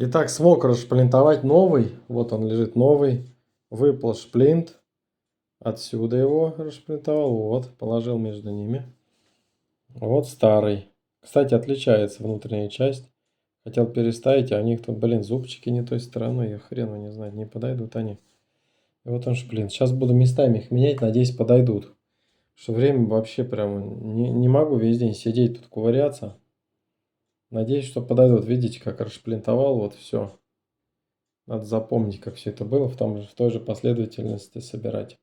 Итак, смог расшплинтовать новый. Вот он лежит новый. Выпал шплинт. Отсюда его расшплинтовал. Вот, положил между ними. Вот старый. Кстати, отличается внутренняя часть. Хотел переставить, а у них тут, блин, зубчики не той стороной. Я хрен его не знаю, не подойдут они. И вот он шплинт. Сейчас буду местами их менять, надеюсь, подойдут. Что время вообще прям не могу весь день сидеть тут ковыряться. Надеюсь, что подойдут. Видите, как расшплинтовал, вот все. Надо запомнить, как все это было, в той же последовательности собирать.